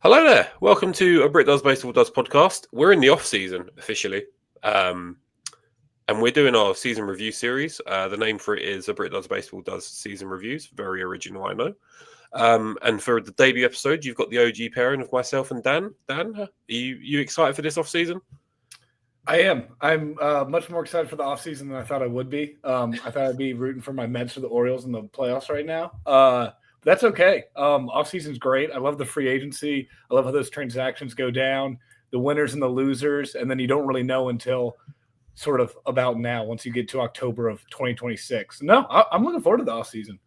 Hello there. Welcome to A Brit Does Baseball Does podcast. We're in the off season officially, and we're doing our season review series. The name for it is A Brit Does Baseball Does Season Reviews. Very original, I know. And for the debut episode, you've got the OG pairing of myself and Dan. Dan, are you excited for this off season? I am. I'm much more excited for the offseason than I thought I would be. I thought I'd be rooting for my Mets for the Orioles in the playoffs right now. That's okay. Offseason's great. I love the free agency. I love how those transactions go down, the winners and the losers, and then you don't really know until sort of about now once you get to October of 2026. No, I'm looking forward to the offseason.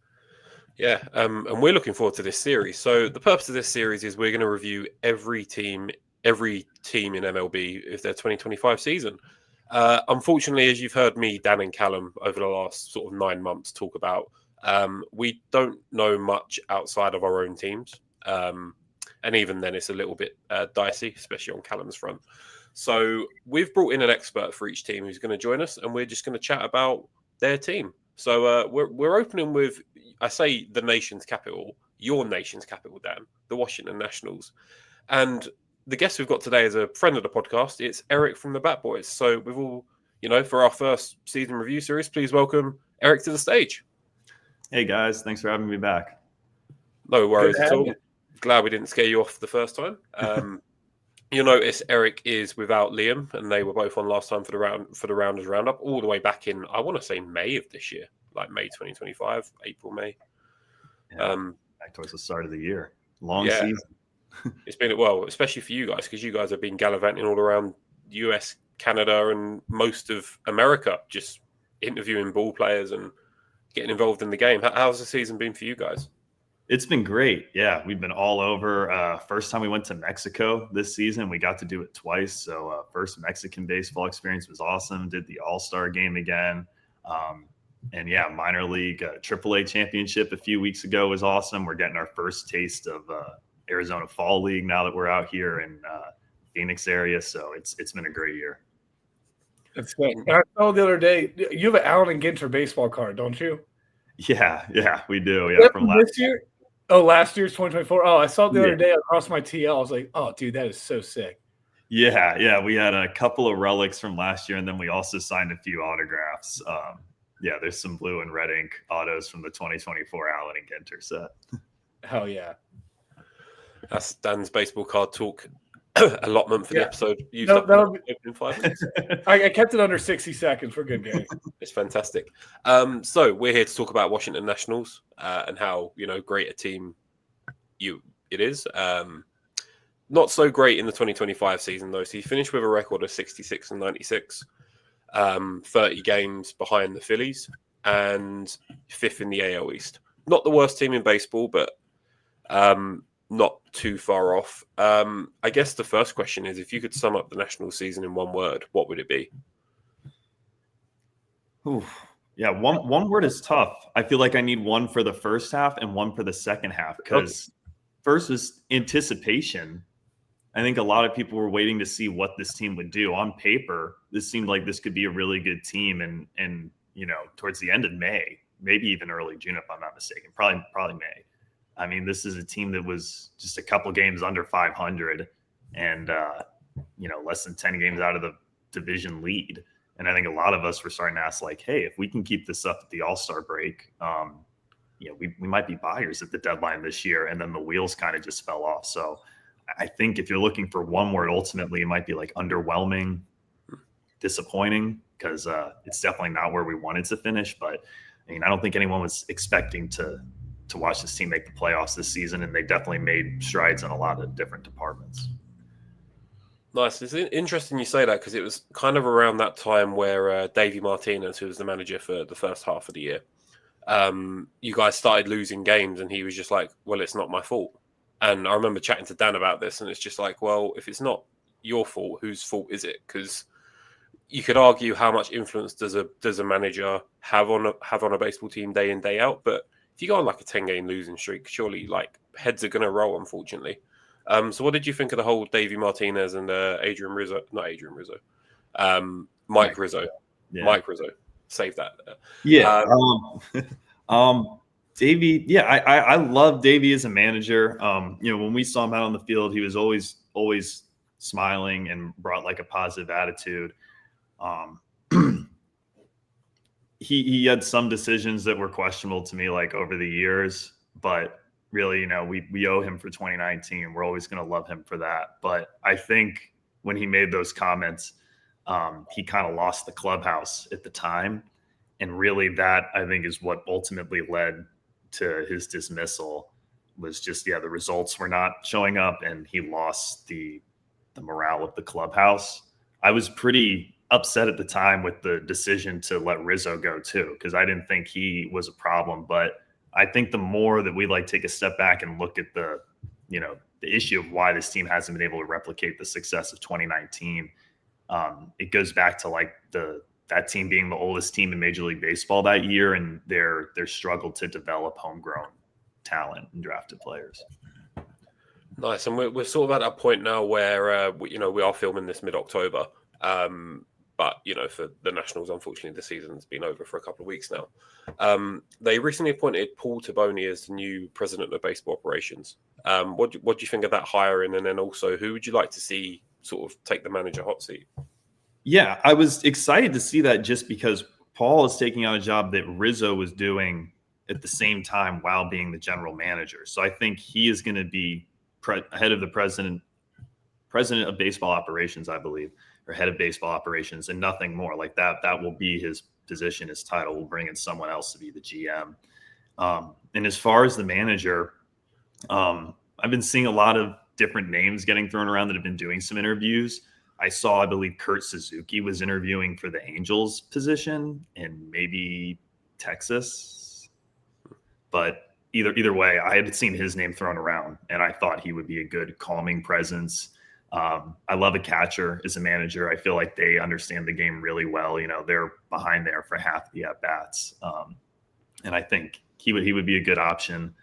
Yeah, and we're looking forward to this series. So the purpose of this series is we're going to review every team in MLB if their 2025 season. Unfortunately, as you've heard me, Dan and Callum over the last sort of 9 months talk about, we don't know much outside of our own teams. And even then it's a little bit dicey, especially on Callum's front. So we've brought in an expert for each team who's going to join us, and we're just going to chat about their team. So we're opening with, I say the nation's capital, your nation's capital, Dan, the Washington Nationals. And the guest we've got today is a friend of the podcast. It's Eric from the Bat Boys. So we've all, for our first season review series, please welcome Eric to the stage. Hey guys, thanks for having me back. No worries at all. Glad we didn't scare you off the first time. You'll notice Eric is without Liam, and they were both on last time for the Rounders Roundup, all the way back in, I want to say, May of this year, like May 2025, April, May. Yeah, back towards the start of the year. Long season. It's been, well, especially for you guys, because you guys have been gallivanting all around US, Canada, and most of America, just interviewing ball players and getting involved in the game. How's the season been for you guys? It's been great. Yeah, we've been all over. First time we went to Mexico this season, we got to do it twice. So first Mexican baseball experience was awesome. Did the All-Star game again. And yeah, minor league AAA championship a few weeks ago was awesome. We're getting our first taste of Arizona Fall League now that we're out here in Phoenix area. So it's been a great year. That's great. I saw the other day, you have an Allen and Ginter baseball card, don't you? Yeah, we do. Yeah, from last year. Oh, last year's 2024. Oh, I saw it the other day across my TL. I was like, oh, dude, that is so sick. Yeah. We had a couple of relics from last year, and then we also signed a few autographs. There's some blue and red ink autos from the 2024 Allen and Ginter set. Hell yeah. That's Dan's baseball card talk allotment for the episode. In 5 minutes. I kept it under 60 seconds. We're good, guys. It's fantastic. So we're here to talk about Washington Nationals and how great a team it is. Not so great in the 2025 season though. So he finished with a record of 66 and 96, 30 games behind the Phillies, and 5th in the AL East. Not the worst team in baseball, but not too far off. I guess the first question is, if you could sum up the national season in one word, what would it be? Ooh, yeah, one word is tough. I feel like I need one for the first half and one for the second half, because first was anticipation. I think a lot of people were waiting to see what this team would do. On paper, this seemed like this could be a really good team, and towards the end of May, maybe even early June, if I'm not mistaken, probably May. I mean, this is a team that was just a couple games under 500 and, less than 10 games out of the division lead. And I think a lot of us were starting to ask, like, hey, if we can keep this up at the All-Star break, we might be buyers at the deadline this year. And then the wheels kind of just fell off. So I think if you're looking for one word, ultimately, it might be like underwhelming, disappointing, because it's definitely not where we wanted to finish. But I mean, I don't think anyone was expecting to watch this team make the playoffs this season, and they definitely made strides in a lot of different departments. Nice. It's interesting you say that, because it was kind of around that time where Davey Martinez, who was the manager for the first half of the year, you guys started losing games, and he was just like, well, it's not my fault. And I remember chatting to Dan about this, and it's just like, well, if it's not your fault, whose fault is it? Because you could argue how much influence does a manager have on a baseball team day in, day out, but if you go on like a 10-game losing streak, surely like heads are going to roll, unfortunately. So what did you think of the whole Davey Martinez and Mike Rizzo? Yeah. Mike Rizzo. Save that. Yeah. Davey, yeah, I love Davey as a manager. When we saw him out on the field, he was always smiling and brought like a positive attitude. He had some decisions that were questionable to me like over the years, but really, we owe him for 2019. We're always going to love him for that. But I think when he made those comments, he kind of lost the clubhouse at the time. And really that I think is what ultimately led to his dismissal, was just, the results were not showing up and he lost the morale of the clubhouse. I was pretty upset at the time with the decision to let Rizzo go too, because I didn't think he was a problem. But I think the more that we take a step back and look at the issue of why this team hasn't been able to replicate the success of 2019, it goes back to that team being the oldest team in Major League Baseball that year, and their struggle to develop homegrown talent and drafted players. Nice, and we're sort of at a point now where we are filming this mid-October, but for the Nationals, unfortunately, the season's been over for a couple of weeks now. They recently appointed Paul Taboni as the new president of baseball operations. What do you think of that hiring, and then also who would you like to see sort of take the manager hot seat? Yeah, I was excited to see that, just because Paul is taking on a job that Rizzo was doing at the same time while being the general manager. So I think he is going to be head of the president of baseball operations, I believe, or head of baseball operations, and nothing more like that. That will be his position, his title. We'll bring in someone else to be the GM. And as far as the manager, I've been seeing a lot of different names getting thrown around that have been doing some interviews. I saw, I believe, Kurt Suzuki was interviewing for the Angels position in maybe Texas. But either way, I had seen his name thrown around, and I thought he would be a good calming presence. I love a catcher as a manager. I feel like they understand the game really well. They're behind there for half the at-bats. And I think he would be a good option.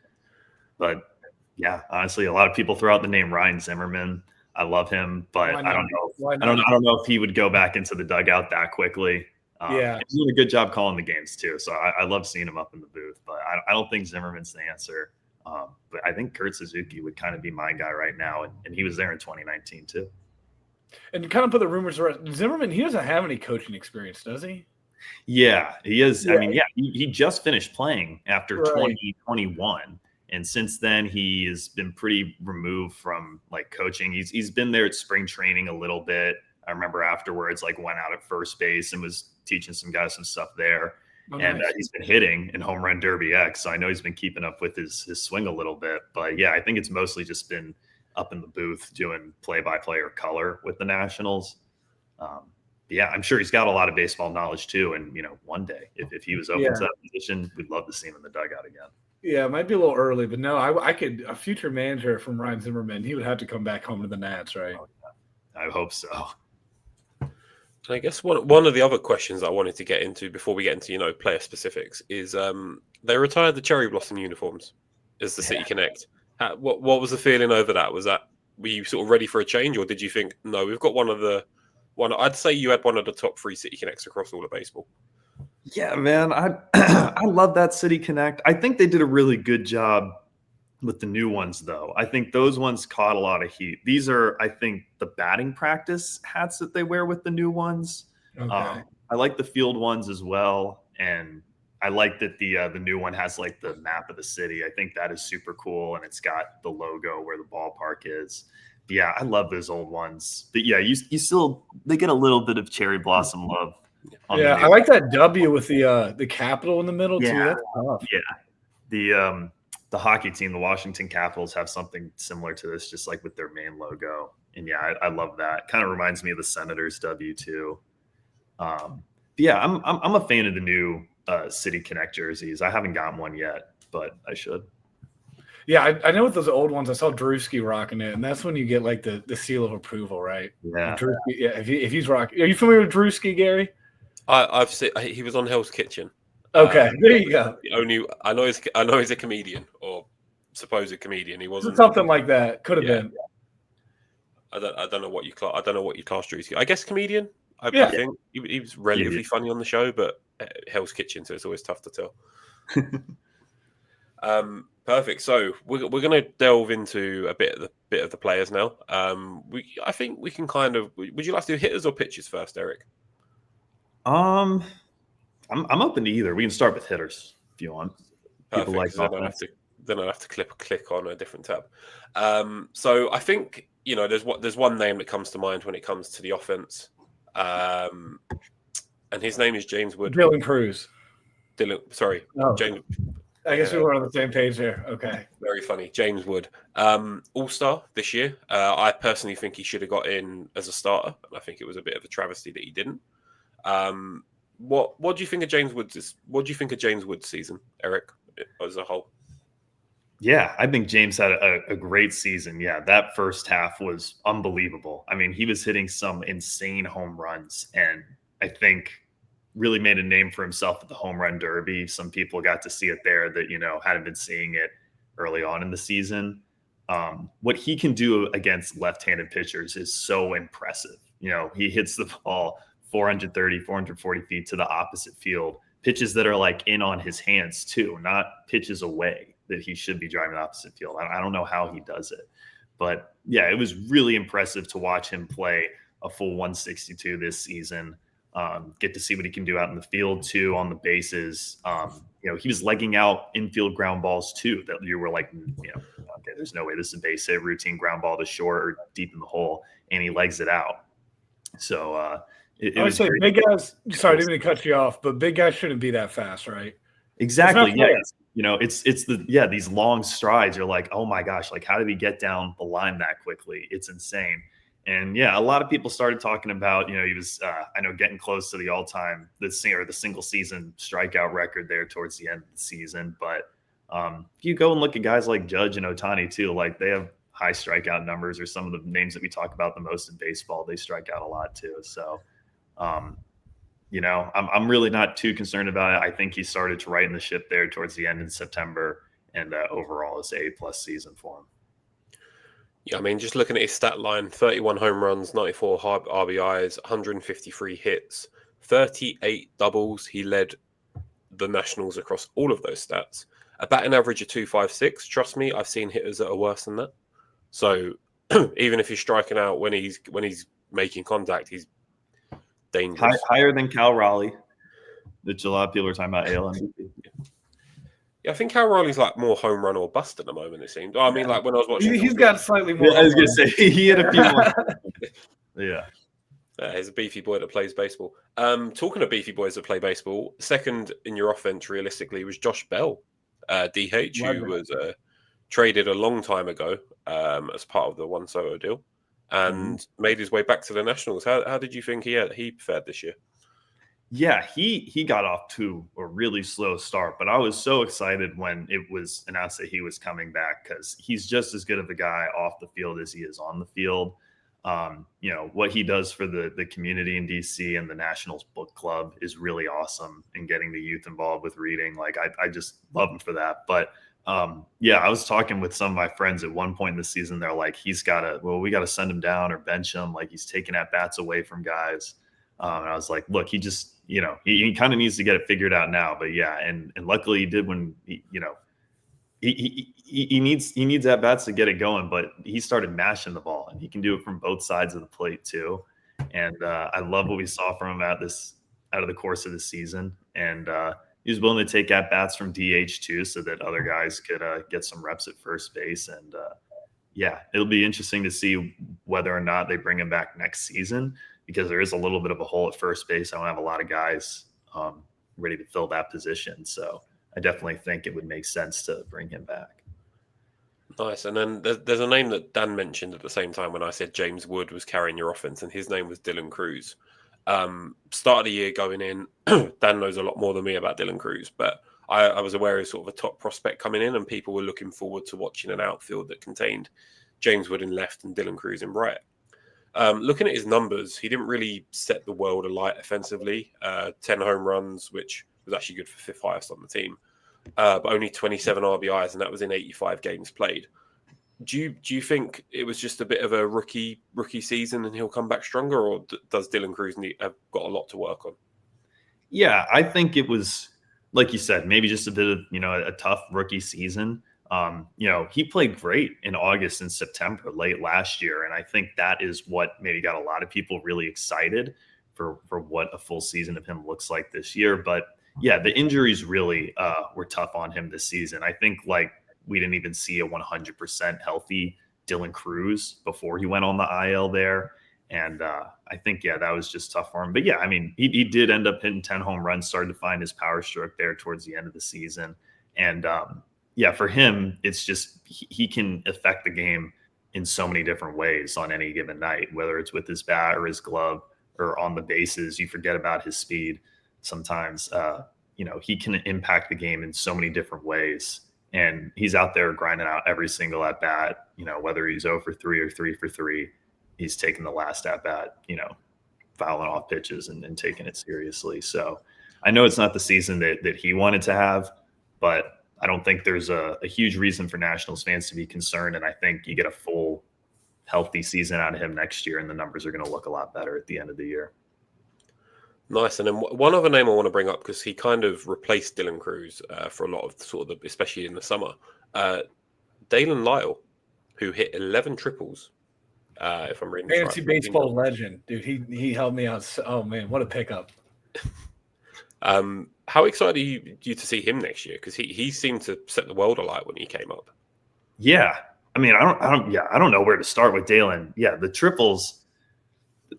But yeah, honestly, a lot of people throw out the name Ryan Zimmerman. I love him, but I don't know if he would go back into the dugout that quickly. He's doing a good job calling the games too. So I love seeing him up in the booth, but I don't think Zimmerman's the answer. But I think Kurt Suzuki would kind of be my guy right now. And he was there in 2019 too. And to kind of put the rumors around, Zimmerman, he doesn't have any coaching experience, does he? Yeah, he is. Yeah. I mean, he just finished playing after 2021. And since then, he has been pretty removed from coaching. He's been there at spring training a little bit. I remember afterwards, went out at first base and was teaching some guys some stuff there. Oh, and nice. He's been hitting in Home Run Derby X. So I know he's been keeping up with his swing a little bit. But yeah, I think it's mostly just been up in the booth doing play-by-play or color with the Nationals. Yeah, I'm sure he's got a lot of baseball knowledge too. And, one day, if he was open to that position, we'd love to see him in the dugout again. Yeah, it might be a little early, but no, I could – a future manager from Ryan Zimmerman, he would have to come back home to the Nats, right? Oh, yeah. I hope so. I guess one of the other questions I wanted to get into before we get into, player specifics is they retired the Cherry Blossom uniforms as the City Connect. What was the feeling over that? Were you sort of ready for a change, or did you think, no, we've got I'd say you had one of the top 3 City Connects across all of baseball. Yeah, man, I love that City Connect. I think they did a really good job with the new ones, though. I think those ones caught a lot of heat. These are, I think, the batting practice hats that they wear with the new ones. Okay. I like the field ones as well, and I like that the new one has the map of the city. I think that is super cool, and it's got the logo where the ballpark is. But yeah, I love those old ones. But yeah, you still they get a little bit of cherry blossom love. Yeah, I like that W with the capital in the middle too. That's tough. Yeah, the hockey team, the Washington Capitals, have something similar to this, just with their main logo. And yeah, I love that. Kind of reminds me of the Senators W too. Yeah, I'm a fan of the new City Connect jerseys. I haven't gotten one yet, but I should. Yeah, I know with those old ones, I saw Drewski rocking it, and that's when you get the seal of approval, right? Yeah. If he's rocking, are you familiar with Drewski, Gary? I've seen he was on Hell's Kitchen. Okay, there you go. I know he's a comedian or supposed comedian. He wasn't something like that. Could have been. I don't know what you class. I don't know what you class Drewski. I guess comedian. I think he was relatively funny on the show, but Hell's Kitchen, so it's always tough to tell. Perfect. So we're going to delve into a bit of the players now. I think we can kind of. Would you like to do hitters or pitchers first, Eric? I'm open to either. We can start with hitters if you want. Perfect. People like offense. Then I'll have to click on a different tab. So I think there's one name that comes to mind when it comes to the offense, and his name is James Wood. Dylan Cruz. James. I guess we were on the same page there. Okay. Very funny. James Wood. All-star this year. I personally think he should have got in as a starter. And I think it was a bit of a travesty that he didn't. What do you think of James Wood's? What do you think of James Wood's season, Eric, as a whole? Yeah, I think James had a great season. Yeah, that first half was unbelievable. I mean, he was hitting some insane home runs, and I think really made a name for himself at the home run derby. Some people got to see it there that, hadn't been seeing it early on in the season. What he can do against left-handed pitchers is so impressive. He hits the ball 430, 440 feet to the opposite field, pitches that are like in on his hands too, not pitches away that he should be driving opposite field. I don't know how he does it, but yeah, it was really impressive to watch him play a full 162 this season. Get to see what he can do out in the field too, on the bases. He was legging out infield ground balls too, that you were like, okay, there's no way this is a base hit, routine ground ball to short or deep in the hole, and he legs it out. So I would say big guys. Sorry, I didn't mean to cut you off, but big guys shouldn't be that fast, right? Exactly. Yeah. It's these long strides. You're like, oh my gosh, like how did he get down the line that quickly? It's insane. And yeah, a lot of people started talking about, he was, I know, getting close to the single season strikeout record there towards the end of the season. But if you go and look at guys like Judge and Ohtani too, like they have high strikeout numbers, or some of the names that we talk about the most in baseball, they strike out a lot too. So, I'm really not too concerned about it. I think he started to right in the ship there towards the end in September, and overall it's a A+ season for him. Yeah, I mean, just looking at his stat line, 31 home runs, 94 RBIs, 153 hits, 38 doubles. He led the Nationals across all of those stats. A batting average of 256. Trust me, I've seen hitters that are worse than that. So even if he's striking out when he's making contact, he's dangerous. Higher than Cal Raleigh, that a lot of people are talking about AL MVP. Yeah, I think Cal Raleigh's like more home run or bust at the moment, it seems. I mean, like when I was watching... He's got slightly more... I was going to say, he had a few more. Yeah. He's a beefy boy that plays baseball. Talking of beefy boys that play baseball, second in your offense, realistically, was Josh Bell, DH, who was traded a long time ago as part of the Juan Soto deal, and made his way back to the Nationals. How did you think he fared this year? Yeah, he got off to a really slow start, but I was so excited when it was announced that he was coming back, because he's just as good of a guy off the field as he is on the field. What he does for the community in DC and the Nationals book club is really awesome, and getting the youth involved with reading. Like I just love him for that. But I was talking with some of my friends at one point in the season. They're like, we got to send him down or bench him. Like he's taking at bats away from guys. And I was like, look, he just, he kind of needs to get it figured out now. But yeah, and luckily he did when he needs at bats to get it going. But he started mashing the ball, and he can do it from both sides of the plate too. And I love what we saw from him out of the course of the season. And he was willing to take at bats from DH too, so that other guys could get some reps at first base. And it'll be interesting to see whether or not they bring him back next season, because there is a little bit of a hole at first base. I don't have a lot of guys ready to fill that position. So I definitely think it would make sense to bring him back. Nice. And then there's a name that Dan mentioned at the same time when I said James Wood was carrying your offense, and his name was Dylan Cruz. Start of the year going in, Dan knows a lot more than me about Dylan Cruz, but I was aware of sort of a top prospect coming in, and people were looking forward to watching an outfield that contained James Wood in left and Dylan Cruz in right. Looking at his numbers, he didn't really set the world alight offensively. 10 home runs, which was actually good for fifth highest on the team, but only 27 RBIs, and that was in 85 games played. Do you think it was just a bit of a rookie season and he'll come back stronger, or does Dylan Cruz have got a lot to work on? Yeah, I think it was like you said, maybe just a bit of, a tough rookie season. He played great in August and September late last year. And I think that is what maybe got a lot of people really excited for what a full season of him looks like this year. But yeah, the injuries really were tough on him this season. I think we didn't even see a 100% healthy Dylan Cruz before he went on the IL there. And I think, that was just tough for him. But yeah, I mean, he did end up hitting 10 home runs, started to find his power stroke there towards the end of the season. And for him, it's just he can affect the game in so many different ways on any given night, whether it's with his bat or his glove or on the bases. You forget about his speed sometimes. He can impact the game in so many different ways. And he's out there grinding out every single at bat, whether he's 0 for 3 or 3 for 3, he's taking the last at bat, fouling off pitches and taking it seriously. So I know it's not the season that he wanted to have, but I don't think there's a huge reason for Nationals fans to be concerned. And I think you get a full healthy season out of him next year, and the numbers are going to look a lot better at the end of the year. Nice. And then one other name I want to bring up, because he kind of replaced Dylan Cruz for a lot of especially in the summer. Dalen Lyle, who hit 11 triples, if I'm reading this right. Fantasy baseball legend, dude. He helped me out. Oh man, what a pickup! How excited are you to see him next year? Because he seemed to set the world alight when he came up. Yeah, I mean, I don't know where to start with Dalen. Yeah, the triples,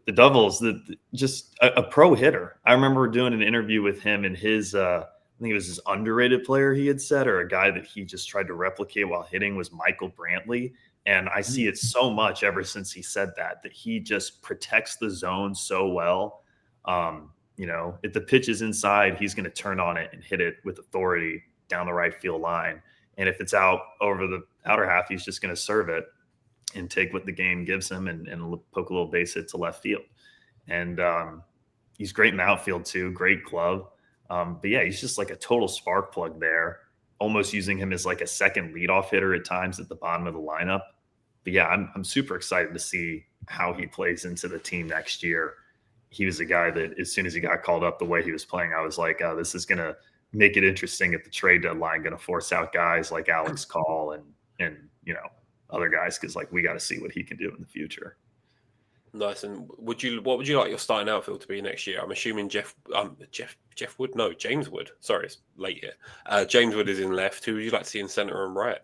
the doubles, just a pro hitter. I remember doing an interview with him, and his I think it was his underrated player he had said, or a guy that he just tried to replicate while hitting, was Michael Brantley. And I see it so much ever since he said that he just protects the zone so well. If the pitch is inside, he's going to turn on it and hit it with authority down the right field line. And if it's out over the outer half, he's just going to serve it and take what the game gives him and poke a little base hit to left field. And he's great in the outfield too. Great glove. But yeah, he's just like a total spark plug there, almost using him as like a second leadoff hitter at times at the bottom of the lineup. But yeah, I'm super excited to see how he plays into the team next year. He was a guy that as soon as he got called up, the way he was playing, I was like, this is going to make it interesting at the trade deadline, going to force out guys like Alex Call and other guys, because we got to see what he can do in the future. Nice. And what would you like your starting outfield to be next year? I'm assuming James Wood. Sorry, it's late here. James Wood is in left. Who would you like to see in center and right?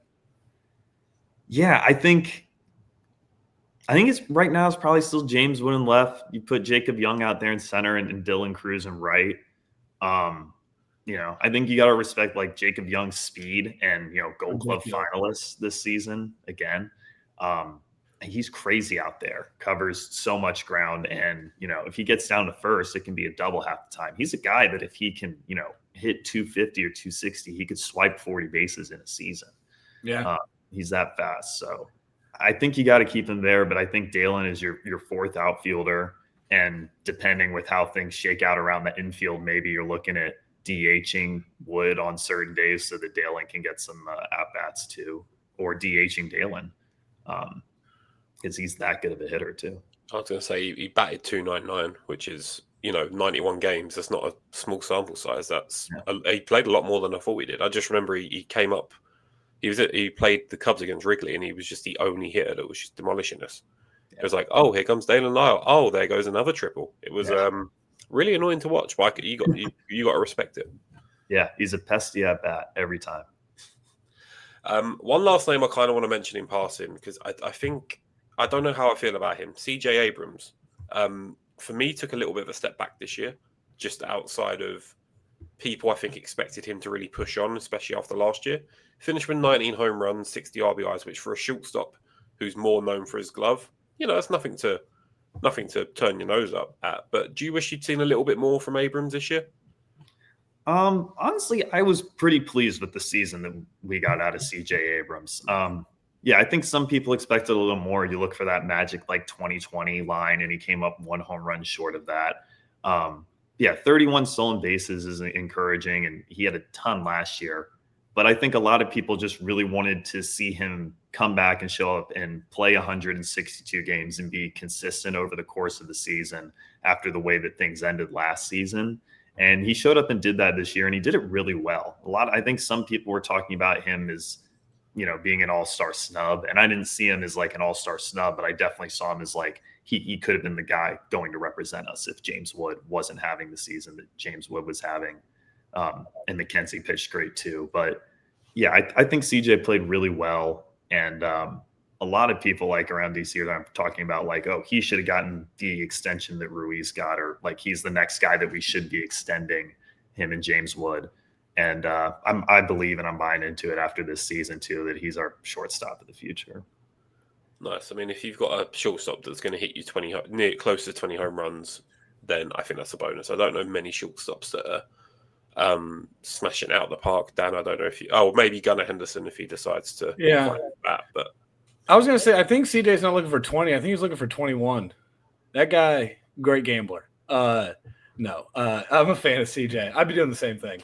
Yeah, I think it's right now it's probably still James Wood in left. You put Jacob Young out there in center and Dylan Cruz in right. I think you got to respect Jacob Young's speed and, Gold Glove finalist this season again. He's crazy out there, covers so much ground. And, if he gets down to first, it can be a double half the time. He's a guy that if he can, hit 250 or 260, he could swipe 40 bases in a season. Yeah. He's that fast. So I think you got to keep him there, but I think Dalen is your fourth outfielder. And depending with how things shake out around the infield, maybe you're looking at DHing Wood on certain days so that Dalen can get some at-bats too, or DHing Dalen because he's that good of a hitter too. I was going to say he batted .299, which is, 91 games. That's not a small sample size. He played a lot more than I thought he did. I just remember he came up. He played the Cubs against Wrigley, and he was just the only hitter that was just demolishing us. Yeah. It was like, oh, here comes Dalen Lyle. Oh, there goes another triple. It was really annoying to watch, but you got to respect it. Yeah, he's a pesty at bat every time. One last name I kind of want to mention in passing, because I think I don't know how I feel about him. CJ Abrams, for me, took a little bit of a step back this year, just outside of people I think expected him to really push on, especially after last year. Finished with 19 home runs, 60 RBIs, which for a shortstop who's more known for his glove, it's nothing to turn your nose up at. But do you wish you'd seen a little bit more from Abrams this year? Honestly, I was pretty pleased with the season that we got out of CJ Abrams. Yeah, I think some people expected a little more. You look for that magic 2020 line, and he came up one home run short of that. 31 stolen bases is encouraging, and he had a ton last year. But I think a lot of people just really wanted to see him come back and show up and play 162 games and be consistent over the course of the season after the way that things ended last season. And he showed up and did that this year, and he did it really well. I think some people were talking about him as, being an all-star snub. And I didn't see him as like an all-star snub, but I definitely saw him as like, he could have been the guy going to represent us if James Wood wasn't having the season that James Wood was having. And Mackenzie pitched great too. But yeah, I think CJ played really well. And a lot of people like around DC that I'm talking about, like, oh, he should have gotten the extension that Ruiz got, or like he's the next guy that we should be extending, him and James Wood. And I believe, and I'm buying into it after this season too, that he's our shortstop of the future. Nice. I mean, if you've got a shortstop that's going to hit you close to 20 home runs, then I think that's a bonus. I don't know many shortstops that are smashing out the park. Dan, I don't know if maybe Gunnar Henderson if he decides to find that. But I was going to say, I think CJ's not looking for 20. I think he's looking for 21. That guy, great gambler. No, I'm a fan of CJ. I'd be doing the same thing.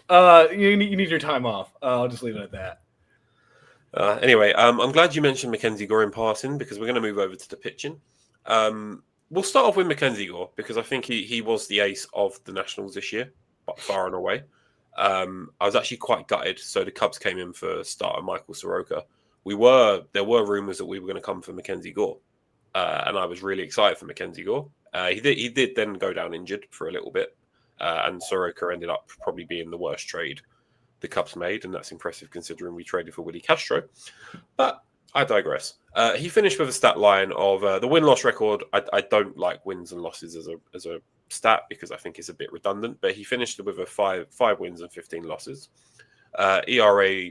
You need your time off. I'll just leave it at that. Anyway, I'm glad you mentioned Mackenzie Gore in passing because we're going to move over to the pitching. We'll start off with Mackenzie Gore because I think he was the ace of the Nationals this year, far and away. I was actually quite gutted. So the Cubs came in for starter Michael Soroka. There were rumors that we were going to come for Mackenzie Gore, and I was really excited for Mackenzie Gore. He did then go down injured for a little bit, and Soroka ended up probably being the worst trade the Cubs made, and that's impressive considering we traded for Willie Castro. But I digress. He finished with a stat line of the win-loss record. I don't like wins and losses as a stat because I think it's a bit redundant, but he finished with a five wins and 15 losses. ERA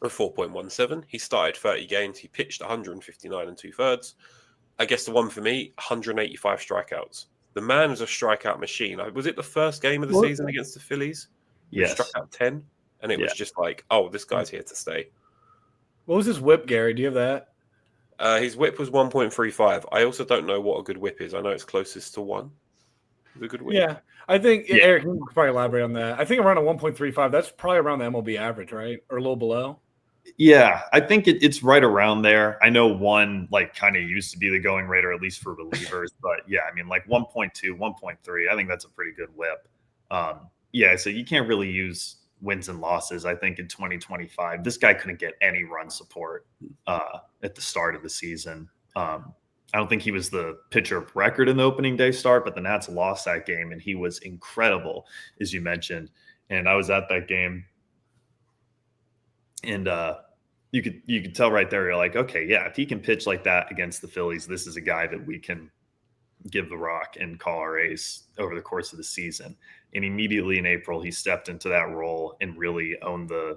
of 4.17. He started 30 games. He pitched 159 and 2/3. I guess the one for me, 185 strikeouts. The man is a strikeout machine. Was it the first game of the season against the Phillies? Yes. He struck out 10, and it was just like, oh, this guy's here to stay. What was his whip, Gary? Do you have that? His whip was 1.35. I also don't know what a good whip is. I know it's closest to 1. The good whip. Yeah, I think Eric, you can probably elaborate on that. I think around a 1.35. That's probably around the MLB average, right, or a little below. Yeah, I think it's right around there. I know 1 like kind of used to be the going rate, or at least for relievers. But yeah, I mean like 1.2, 1.3. I think that's a pretty good whip. Yeah, so you can't really use wins and losses. I think in 2025, this guy couldn't get any run support at the start of the season. I don't think he was the pitcher of record in the opening day start, but the Nats lost that game, and he was incredible, as you mentioned. And I was at that game. And you could tell right there, you're like, okay, yeah, if he can pitch like that against the Phillies, this is a guy that we can give the rock and call our ace over the course of the season. And immediately in April, he stepped into that role and really owned the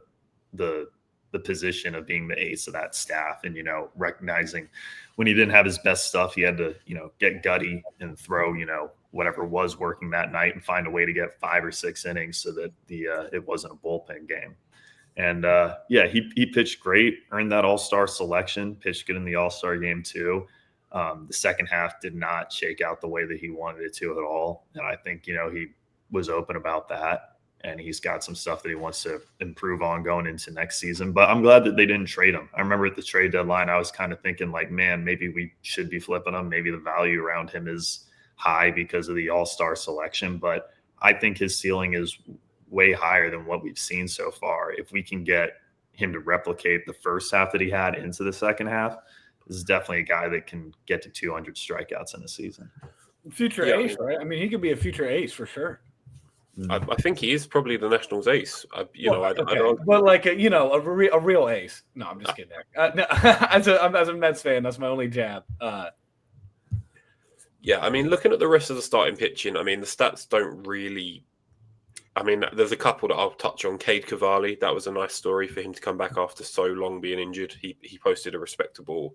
position of being the ace of that staff. And, recognizing when he didn't have his best stuff, he had to, get gutty and throw, whatever was working that night and find a way to get 5 or 6 innings so that it wasn't a bullpen game. And he pitched great, earned that all-star selection, pitched good in the all-star game too. The second half did not shake out the way that he wanted it to at all. And I think, he was open about that, and he's got some stuff that he wants to improve on going into next season. But I'm glad that they didn't trade him. I remember at the trade deadline, I was kind of thinking like, man, maybe we should be flipping him. Maybe the value around him is high because of the all-star selection. But I think his ceiling is way higher than what we've seen so far. If we can get him to replicate the first half that he had into the second half, this is definitely a guy that can get to 200 strikeouts in a season. Future ace, right? I mean, he could be a future ace for sure. I think he is probably the Nationals ace. I don't. But like a real ace. No, I'm just kidding. No, as a Mets fan, that's my only jab. Yeah, I mean, looking at the rest of the starting pitching, I mean, the stats don't really. I mean, there's a couple that I'll touch on. Cade Cavalli, that was a nice story for him to come back after so long being injured. He posted a respectable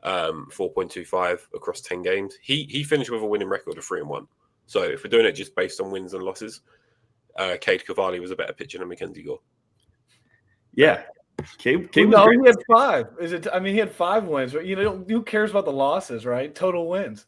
4.25 across 10 games. He finished with a winning record of 3-1. So if we're doing it just based on wins and losses, Cade Cavalli was a better pitcher than Mackenzie Gore. Yeah. Cade was great. He had 5. He had 5 wins. Who cares about the losses, right? Total wins.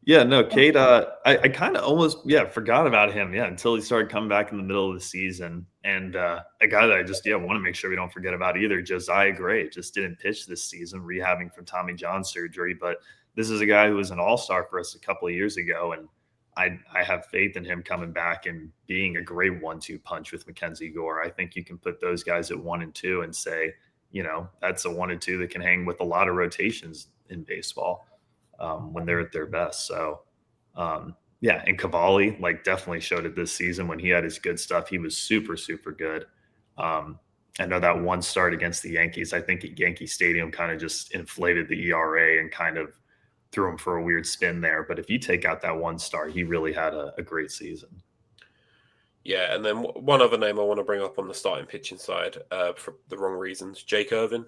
Yeah, no, Cade, I kind of almost, forgot about him, until he started coming back in the middle of the season. And a guy that I just, want to make sure we don't forget about either, Josiah Gray, just didn't pitch this season, rehabbing from Tommy John surgery. But this is a guy who was an all-star for us a couple of years ago. And I have faith in him coming back and being a great 1-2 punch with Mackenzie Gore. I think you can put those guys at 1 and 2 and say, that's a 1 and 2 that can hang with a lot of rotations in baseball when they're at their best. So, and Cavalli definitely showed it this season when he had his good stuff. He was super, super good. I know that one start against the Yankees, I think at Yankee Stadium kind of just inflated the ERA and kind of threw him for a weird spin there. But if you take out that one start, he really had a great season. Yeah, and then one other name I want to bring up on the starting pitching side for the wrong reasons, Jake Irvin.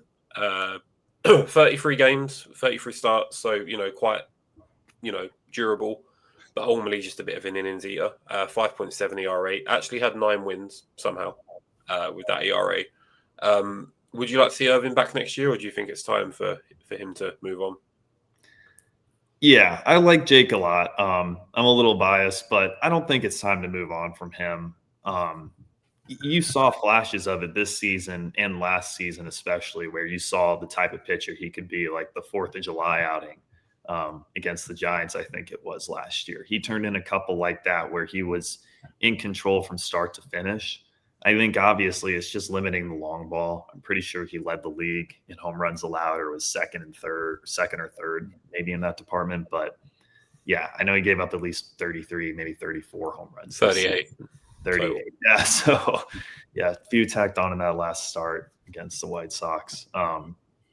33 games, 33 starts, so, quite, durable, but ultimately just a bit of an innings eater. 5.7 ERA. Actually had 9 wins somehow with that ERA. Would you like to see Irvin back next year, or do you think it's time for him to move on? Yeah, I like Jake a lot. I'm a little biased, but I don't think it's time to move on from him. You saw flashes of it this season and last season, especially, where you saw the type of pitcher he could be, like the 4th of July outing against the Giants, I think it was last year. He turned in a couple like that where he was in control from start to finish. I think obviously it's just limiting the long ball. I'm pretty sure he led the league in home runs allowed, or was second or third, maybe in that department. But yeah, I know he gave up at least 33, maybe 34 home runs. 38. 38. Total. Yeah. So yeah, a few tacked on in that last start against the White Sox.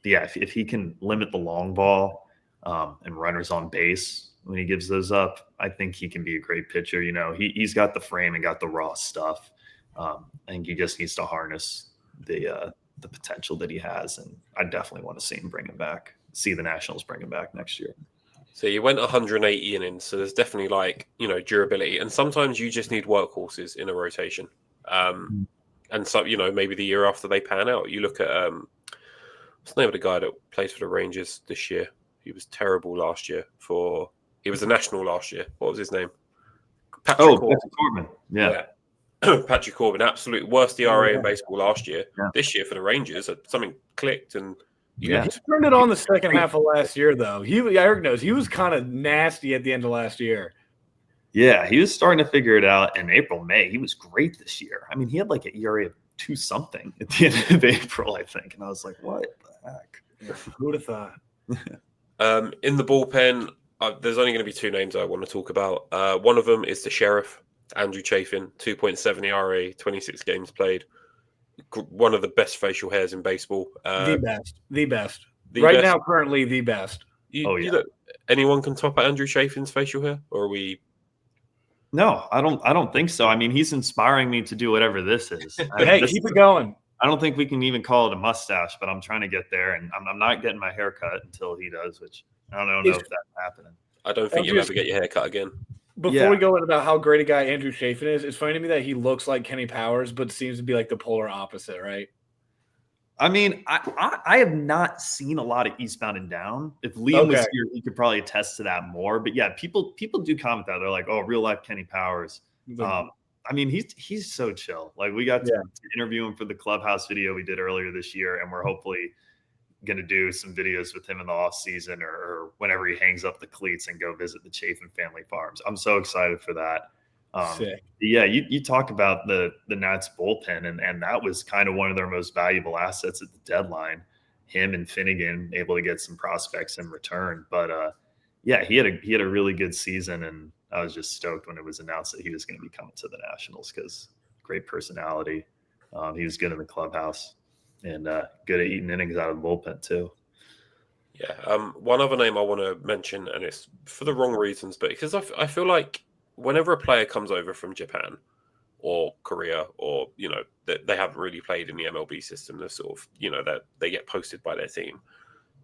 If he can limit the long ball and runners on base when he gives those up, I think he can be a great pitcher. He's got the frame and got the raw stuff. I think he just needs to harness the potential that he has, and I definitely want to see the Nationals bring him back next year. So you went 180 innings, so there's definitely durability, and sometimes you just need workhorses in a rotation. And so maybe the year after they pan out, you look at what's the name of the guy that plays for the Rangers this year? He was terrible last year. He was a National last year. What was his name? Patrick Corbin. Yeah. Patrick Corbin, absolute worst ERA in baseball last year. Yeah. This year for the Rangers, something clicked, and he turned it on the second half of last year, though. Eric knows he was kind of nasty at the end of last year. Yeah, he was starting to figure it out in April, May. He was great this year. I mean, he had like an ERA of 2-something at the end of April, I think, and I was like, what the heck? Yeah, who would have thought? In the bullpen, there's only going to be 2 names I want to talk about. One of them is the Sheriff, Andrew Chafin, 2.7 ERA, 26 games played. One of the best facial hairs in baseball. The best. Now, currently the best. Anyone can top Andrew Chafin's facial hair, or are we? No, I don't think so. I mean, he's inspiring me to do whatever this is. Keep it going. I don't think we can even call it a mustache, but I'm trying to get there, and I'm not getting my hair cut until he does, which I don't know if that's happening. I don't think you'll ever get your hair cut again. Before we go into about how great a guy Andrew Chafin is, it's funny to me that he looks like Kenny Powers, but seems to be like the polar opposite, right? I mean, I have not seen a lot of Eastbound and Down. If Liam was here, he could probably attest to that more. But yeah, people do comment that. They're like, oh, real life Kenny Powers. I mean, he's so chill. Like, we got to interview him for the Clubhouse video we did earlier this year, and we're hopefully going to do some videos with him in the off season or whenever he hangs up the cleats and go visit the Chafin family farms. I'm so excited for that. Yeah, you talk about the Nats bullpen, and that was kind of one of their most valuable assets at the deadline. Him and Finnegan able to get some prospects in return. But he had a really good season, and I was just stoked when it was announced that he was going to be coming to the Nationals because great personality. He was good in the clubhouse. And good at eating innings out of the bullpen too. Yeah. One other name I want to mention, and it's for the wrong reasons, but because I feel like whenever a player comes over from Japan or Korea, or they haven't really played in the MLB system, they're sort of that they get posted by their team.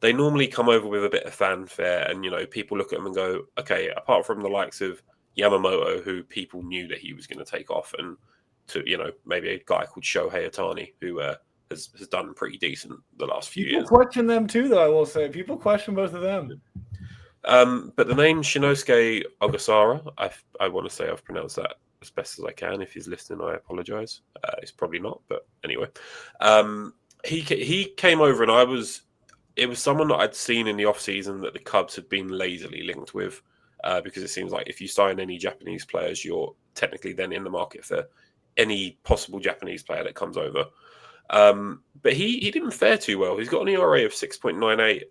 They normally come over with a bit of fanfare, and people look at them and go, okay, apart from the likes of Yamamoto, who people knew that he was going to take off, and to maybe a guy called Shohei Ohtani, who has done pretty decent the last few years. People question them too, though, I will say. People question both of them. But the name Shinosuke Ogasawara, I want to say I've pronounced that as best as I can. If he's listening, I apologize. He's probably not, but anyway. He came over, and it was someone that I'd seen in the offseason that the Cubs had been lazily linked with. because it seems like if you sign any Japanese players, you're technically then in the market for any possible Japanese player that comes over. But he didn't fare too well. He's got an ERA of 6.98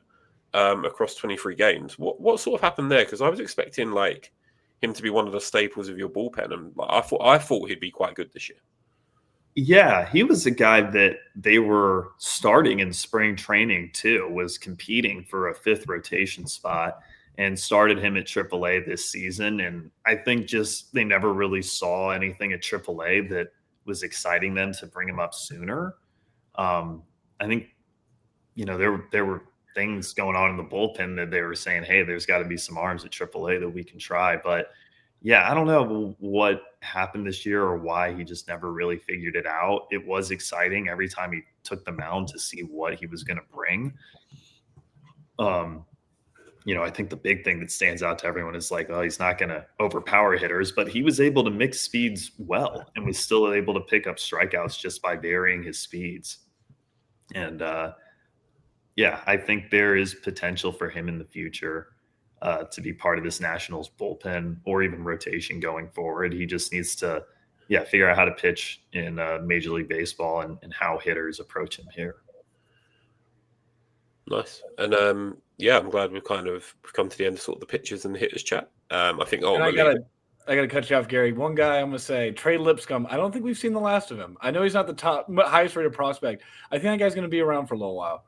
across 23 games. What sort of happened there? Because I was expecting like him to be one of the staples of your bullpen, and like, I thought he'd be quite good this year. Yeah, he was a guy that they were starting in spring training too, was competing for a 5th rotation spot, and started him at AAA this season. And I think just they never really saw anything at AAA that was exciting them to bring him up sooner. I think, there were things going on in the bullpen that they were saying, hey, there's got to be some arms at AAA that we can try. But yeah, I don't know what happened this year or why he just never really figured it out. It was exciting every time he took the mound to see what he was going to bring. I think the big thing that stands out to everyone is like, oh, he's not going to overpower hitters, but he was able to mix speeds well and was still able to pick up strikeouts just by varying his speeds. And I think there is potential for him in the future to be part of this Nationals bullpen or even rotation going forward. He just needs to, figure out how to pitch in Major League Baseball and how hitters approach him here. Nice. And I'm glad we've kind of come to the end of sort of the pitchers and the hitters chat. I think ultimately, I gotta cut you off, Gary. One guy I'm gonna say, Trey Lipscomb. I don't think we've seen the last of him. I know he's not the highest rated prospect. I think that guy's gonna be around for a little while.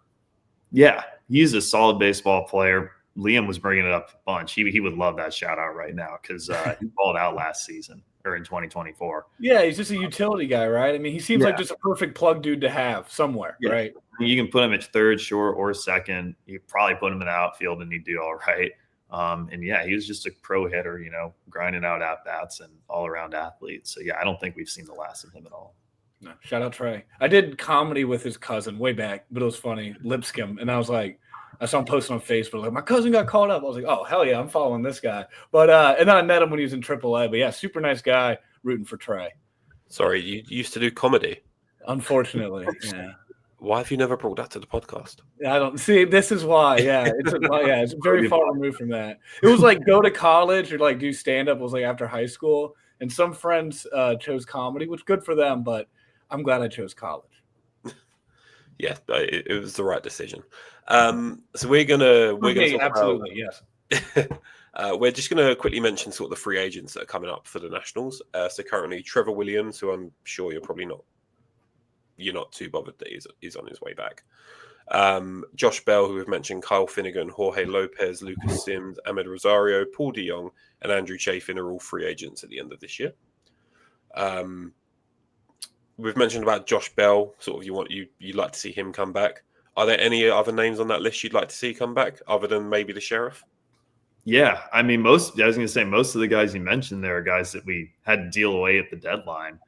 Yeah, he's a solid baseball player. Liam was bringing it up a bunch. He would love that shout out right now because he balled out last season or in 2024. Yeah, he's just a utility guy, right? I mean, he seems like just a perfect plug dude to have somewhere, right? You can put him at 3rd, short, or 2nd. You probably put him in the outfield and he'd do all right. He was just a pro hitter, grinding out at bats and all around athlete. So I don't think we've seen the last of him at all. No, shout out Trey. I did comedy with his cousin way back, but it was funny, Lipscomb, and I was like, I saw him posting on Facebook, like my cousin got called up. I was like, oh hell yeah, I'm following this guy. But and then I met him when he was in AAA. But yeah, super nice guy, rooting for Trey. Sorry, you used to do comedy. Unfortunately, yeah. Why have you never brought that to the podcast? I don't see. This is why. Yeah, it's very far removed from that. It was like go to college or like do stand up. Was like after high school, and some friends chose comedy, which good for them. But I'm glad I chose college. Yeah, it was the right decision. So we're gonna absolutely yes. We're just going to quickly mention sort of the free agents that are coming up for the Nationals. So currently Trevor Williams, who I'm sure you're not too bothered that he's on his way back. Josh Bell, who we've mentioned, Kyle Finnegan, Jorge Lopez, Lucas Sims, Ahmed Rosario, Paul DeJong, and Andrew Chafin are all free agents at the end of this year. We've mentioned about Josh Bell. Sort of you'd like to see him come back. Are there any other names on that list you'd like to see come back other than maybe the Sheriff? Yeah, I mean, most of the guys you mentioned there are guys that we had to deal away at the deadline.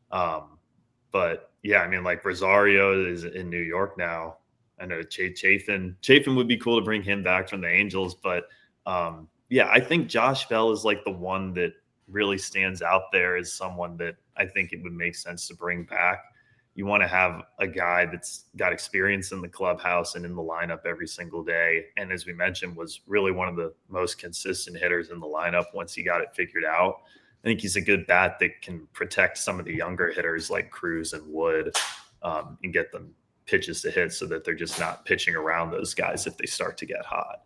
But yeah, I mean, like Rosario is in New York now. I know Chafin would be cool to bring him back from the Angels. But I think Josh Bell is like the one that really stands out there as someone that I think it would make sense to bring back. You want to have a guy that's got experience in the clubhouse and in the lineup every single day. And as we mentioned, was really one of the most consistent hitters in the lineup once he got it figured out. I think he's a good bat that can protect some of the younger hitters like Cruz and Wood and get them pitches to hit so that they're just not pitching around those guys if they start to get hot.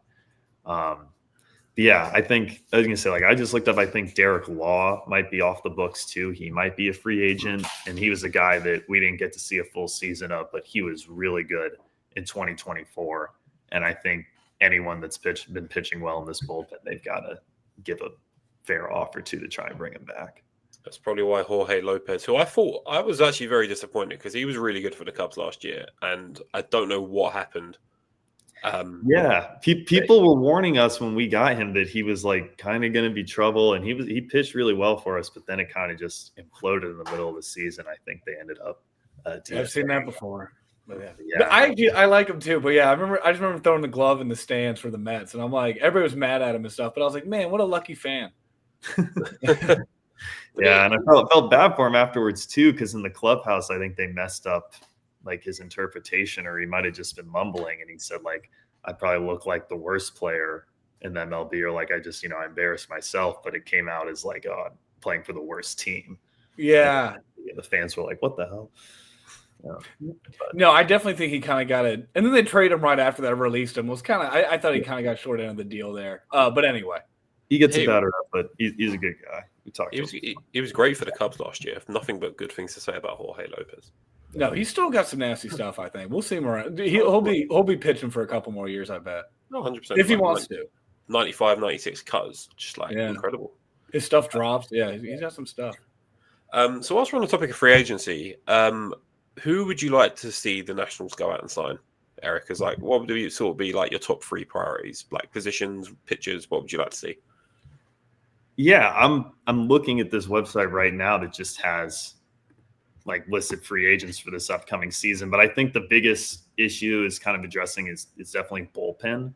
I think I was going to say, like, I just looked up, I think Derek Law might be off the books too. He might be a free agent, and he was a guy that we didn't get to see a full season of, but he was really good in 2024. And I think anyone that's been pitching well in this bullpen, they've got to give a fair offer to try and bring him back. That's probably why Jorge Lopez, who I thought I was actually very disappointed because he was really good for the Cubs last year, and I don't know what happened. People were warning us when we got him that he was like kind of going to be trouble, and he pitched really well for us, but then it kind of just imploded in the middle of the season. I think they ended up. I've seen that before. But I like him too. But yeah, I just remember throwing the glove in the stands for the Mets, and I'm like, everybody was mad at him and stuff, but I was like, man, what a lucky fan. Yeah, and I felt bad for him afterwards too, because in the clubhouse, I think they messed up like his interpretation, or he might have just been mumbling, and he said like, I probably look like the worst player in the MLB, or like I just, I embarrassed myself, but it came out as like, oh, I'm playing for the worst team. Yeah. And the fans were like, what the hell? No, I definitely think he kind of got it. And then they traded him right after that, released him. Was kind of, I thought he kind of got short end of the deal there. But anyway. He gets a better up, but he's a good guy. We talked to him. He was great for the Cubs last year. Nothing but good things to say about Jorge Lopez. No, he's still got some nasty stuff, I think. We'll see him around. He'll be pitching for a couple more years, I bet. No, 100%. If he wants to. 95, 96 cuts. Just incredible. His stuff drops. Yeah, he's got some stuff. So whilst we're on the topic of free agency, who would you like to see the Nationals go out and sign? Eric, is like, what would you sort of be like your top 3 priorities? Like positions, pitchers, what would you like to see? Yeah, I'm looking at this website right now that just has like listed free agents for this upcoming season. But I think the biggest issue is kind of addressing is definitely bullpen.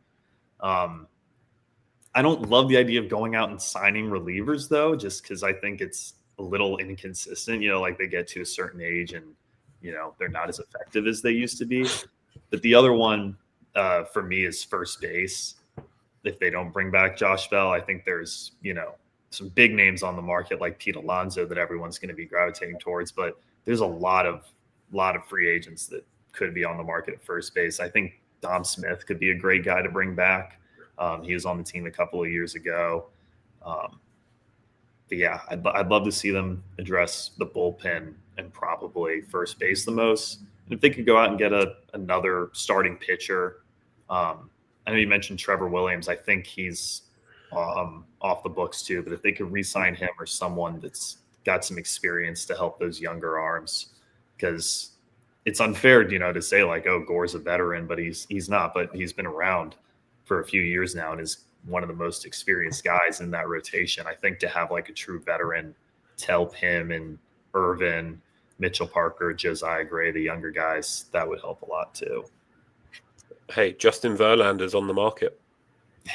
I don't love the idea of going out and signing relievers though, just because I think it's a little inconsistent. Like they get to a certain age and they're not as effective as they used to be. But the other one for me is first base. If they don't bring back Josh Bell, I think there's some big names on the market like Pete Alonso that everyone's going to be gravitating towards, but there's a lot of free agents that could be on the market at first base. I think Dom Smith could be a great guy to bring back. He was on the team a couple of years ago. But yeah, I'd love to see them address the bullpen and probably first base the most. And if they could go out and get another starting pitcher, I know you mentioned Trevor Williams. I think he's off the books too, but if they could re-sign him or someone that's got some experience to help those younger arms, because it's unfair, to say like, oh, Gore's a veteran, but he's not, but he's been around for a few years now and is one of the most experienced guys in that rotation. I think to have like a true veteran to help him and Irvin, Mitchell Parker, Josiah Gray, the younger guys, that would help a lot too. Hey, Justin Verlander's on the market.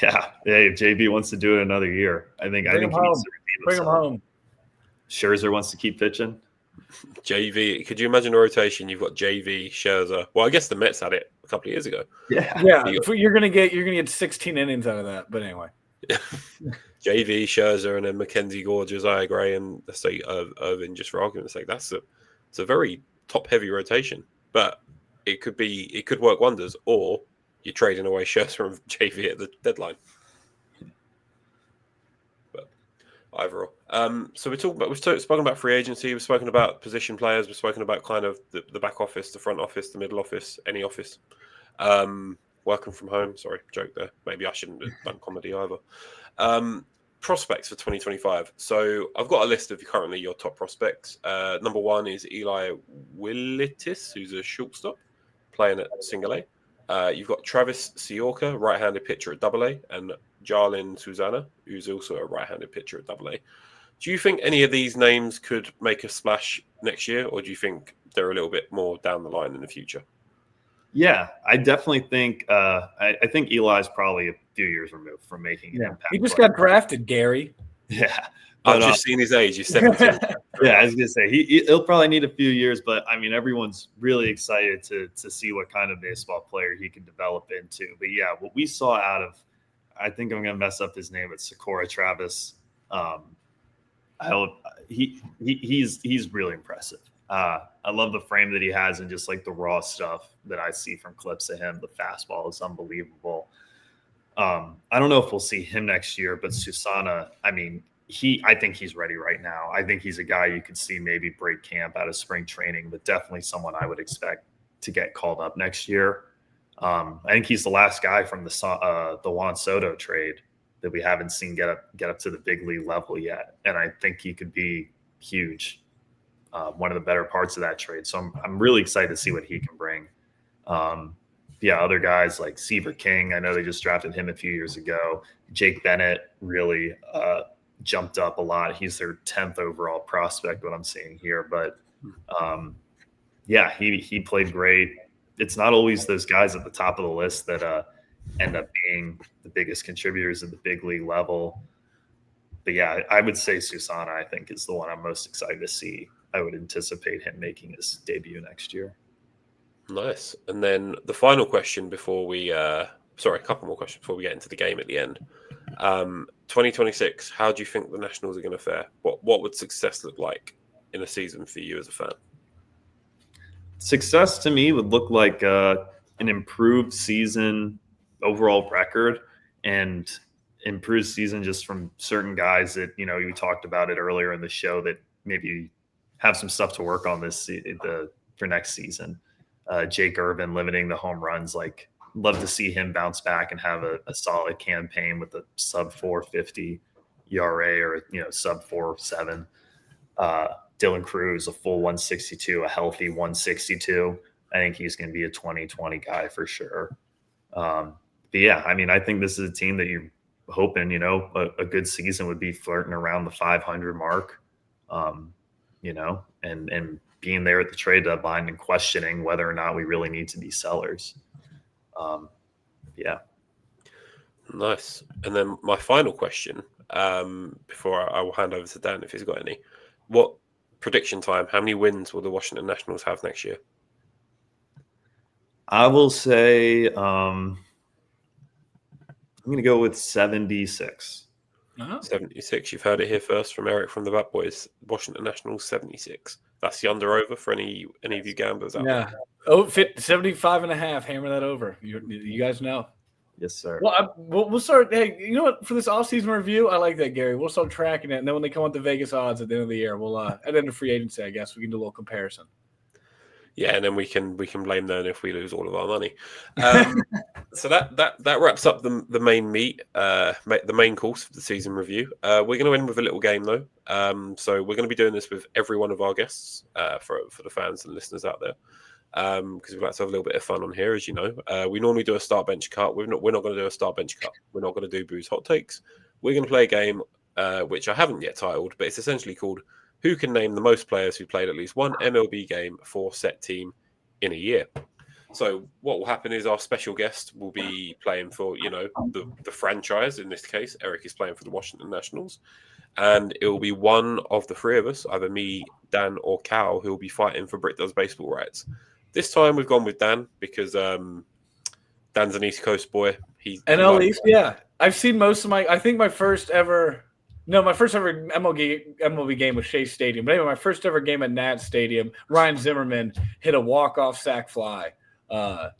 Yeah, if JB wants to do it another year, I think he needs to bring him home. Scherzer wants to keep pitching. JV, could you imagine a rotation? You've got JV, Scherzer. Well, I guess the Mets had it a couple of years ago. Yeah. You're gonna get 16 innings out of that. But anyway, JV, Scherzer, and then Mackenzie Gore, Josiah Gray, and let's say Irvin. Just for argument's sake, it's a very top heavy rotation. But it could work wonders, or you're trading away Scherzer and JV at the deadline. But either or. So we've spoken about free agency, we've spoken about position players, we've spoken about kind of the back office, the front office, the middle office, any office. Working from home. Sorry, joke there. Maybe I shouldn't have done comedy either. Prospects for 2025. So I've got a list of currently your top prospects. Number 1 is Eli Willitis, who's a shortstop playing at single A. You've got Travis Siorka, right-handed pitcher at AA, and Jarlin Susana, who's also a right-handed pitcher at AA. Do you think any of these names could make a splash next year, or do you think they're a little bit more down the line in the future? Yeah, I definitely think I think Eli's probably a few years removed from making an impact. He just got drafted, Gary. Yeah. I've just seen his age. He's 17. Yeah, I was going to say, he'll probably need a few years, but I mean, everyone's really excited to see what kind of baseball player he can develop into. But yeah, what we saw out of, I think I'm going to mess up his name, it's Sakura Travis. He's really impressive. I love the frame that he has and just like the raw stuff that I see from clips of him. The fastball is unbelievable. I don't know if we'll see him next year, but Susana, I mean, I think he's ready right now. I think he's a guy you could see maybe break camp out of spring training, but definitely someone I would expect to get called up next year. I think he's the last guy from the Juan Soto trade that we haven't seen get up to the big league level yet, and I think he could be huge. One of the better parts of that trade. So I'm really excited to see what he can bring. Other guys like Seaver King, I know they just drafted him a few years ago. Jake Bennett really jumped up a lot. He's their 10th overall prospect, what I'm seeing here. But he played great. It's not always those guys at the top of the list that end up being the biggest contributors at the big league level. But yeah, I would say Susana, I think, is the one I'm most excited to see. I would anticipate him making his debut next year. Nice. And then the final question before we a couple more questions before we get into the game at the end. 2026, how do you think the Nationals are going to fare? What would success look like in a season for you as a fan? Success to me would look like an improved season overall record and improved season just from certain guys that, you talked about it earlier in the show that maybe have some stuff to work on for next season. Jake Irvin limiting the home runs, like love to see him bounce back and have a solid campaign with a sub 450 ERA or, sub 4.7. Dylan Cruz, a full 162, a healthy 162. I think he's going to be a 2020 guy for sure. But yeah, I mean, I think this is a team that you're hoping, a good season would be flirting around the 500 mark, and being there at the trade deadline and questioning whether or not we really need to be sellers. Yeah. Nice. And then my final question, before I will hand over to Dan if he's got any. What prediction time? How many wins will the Washington Nationals have next year? I will say I'm going to go with 76. 76. You've heard it here first from Eric from the Bat Boys. Washington Nationals 76. That's the under over for any of you gamblers out there. Oh, 75 and a half. Hammer that over. You guys know. Yes, sir. Well, we'll start. Hey, you know what? For this offseason review, I like that, Gary. We'll start tracking it, and then when they come out the Vegas odds at the end of the year, we'll at the end of free agency, I guess we can do a little comparison. Yeah, and then we can blame them if we lose all of our money. So that wraps up the main meat, the main course of the season review. We're going to end with a little game though. So we're going to be doing this with every one of our guests for the fans and listeners out there. Because we'd like to have a little bit of fun on here, as you know. We normally do a start bench cut. We're not going to do a start bench cut. We're not going to do booze hot takes. We're going to play a game which I haven't yet titled, but it's essentially called Who Can Name the Most Players Who Played at Least One MLB Game for Set Team in a Year. So what will happen is our special guest will be playing for, the franchise. In this case, Eric is playing for the Washington Nationals. And it will be one of the three of us, either me, Dan, or Cal, who will be fighting for Brit Does Baseball rights. This time we've gone with Dan because Dan's an East Coast boy. NL East, yeah. I've seen most of my first ever MLB game was Shea Stadium. But anyway, my first ever game at Nats Stadium, Ryan Zimmerman hit a walk-off sac fly. And I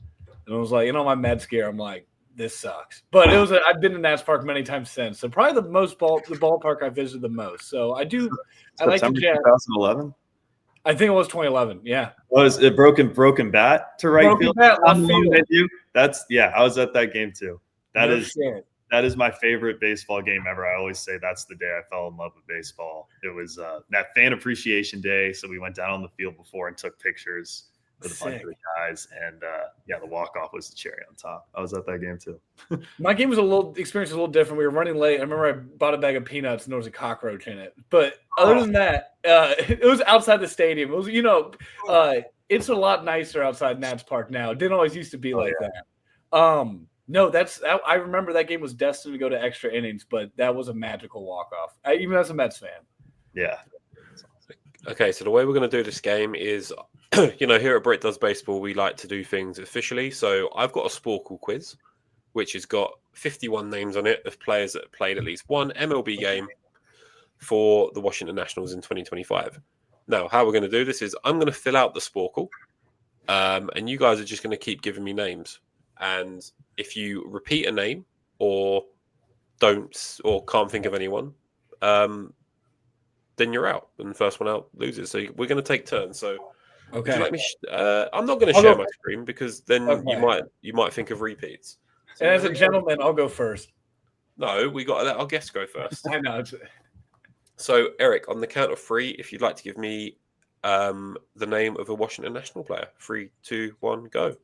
was like, my Mets gear, I'm like, this sucks. But I've been to Nats Park many times since. So probably the ballpark I visited the most. So I like the Jazz. 2011? I think it was 2011. Yeah. Was it broken bat to right field? Bat, left field. I was at that game too. That is my favorite baseball game ever. I always say that's the day I fell in love with baseball. It was that fan appreciation day. So we went down on the field before and took pictures with a bunch of the guys. And the walk-off was the cherry on top. I was at that game too. My game was a little different. We were running late. I remember I bought a bag of peanuts and there was a cockroach in it. But other than that, it was outside the stadium. It was, it's a lot nicer outside Nats Park now. It didn't always used to be that. No, I remember that game was destined to go to extra innings, but that was a magical walk-off, even as a Mets fan. Yeah. Okay, so the way we're going to do this game is, here at Brit Does Baseball, we like to do things officially. So I've got a Sporkle quiz, which has got 51 names on it of players that have played at least one MLB game for the Washington Nationals in 2025. Now, how we're going to do this is I'm going to fill out the Sporkle, and you guys are just going to keep giving me names. And if you repeat a name or can't think of anyone, then you're out. And the first one out loses. So we're going to take turns. So okay. Would you like me I'm not going to share my screen because then you might think of repeats. So and as a gentleman, I'll go first. No, we got to let our guest go first. I know. So Eric, on the count of three, if you'd like to give me the name of a Washington National player. 3, 2, 1, go.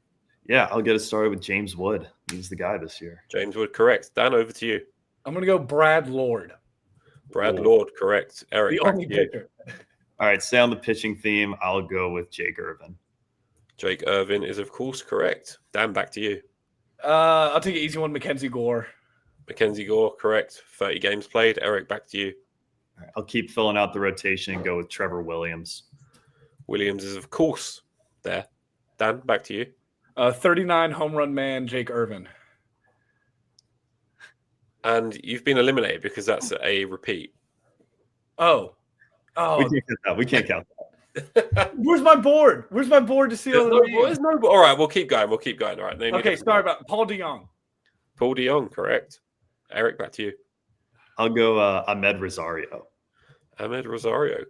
Yeah, I'll get us started with James Wood. He's the guy this year. James Wood, correct. Dan, over to you. I'm going to go Brad Lord. Brad Lord, correct. Eric, the only pitcher. All right, stay on the pitching theme. I'll go with Jake Irvin. Jake Irvin is, of course, correct. Dan, back to you. I'll take an easy one, Mackenzie Gore. Mackenzie Gore, correct. 30 games played. Eric, back to you. All right, I'll keep filling out the rotation and go with Trevor Williams. Williams is, of course, there. Dan, back to you. 39 home run man, Jake Irvin. And you've been eliminated because that's a repeat. Oh. We can't count that. We can't count that. Where's my board? Where's my board to see all the names? All right, we'll keep going. We'll keep going. All right. Okay, sorry about Paul DeYoung. Paul DeYoung, correct. Eric, back to you. I'll go Ahmed Rosario. Ahmed Rosario,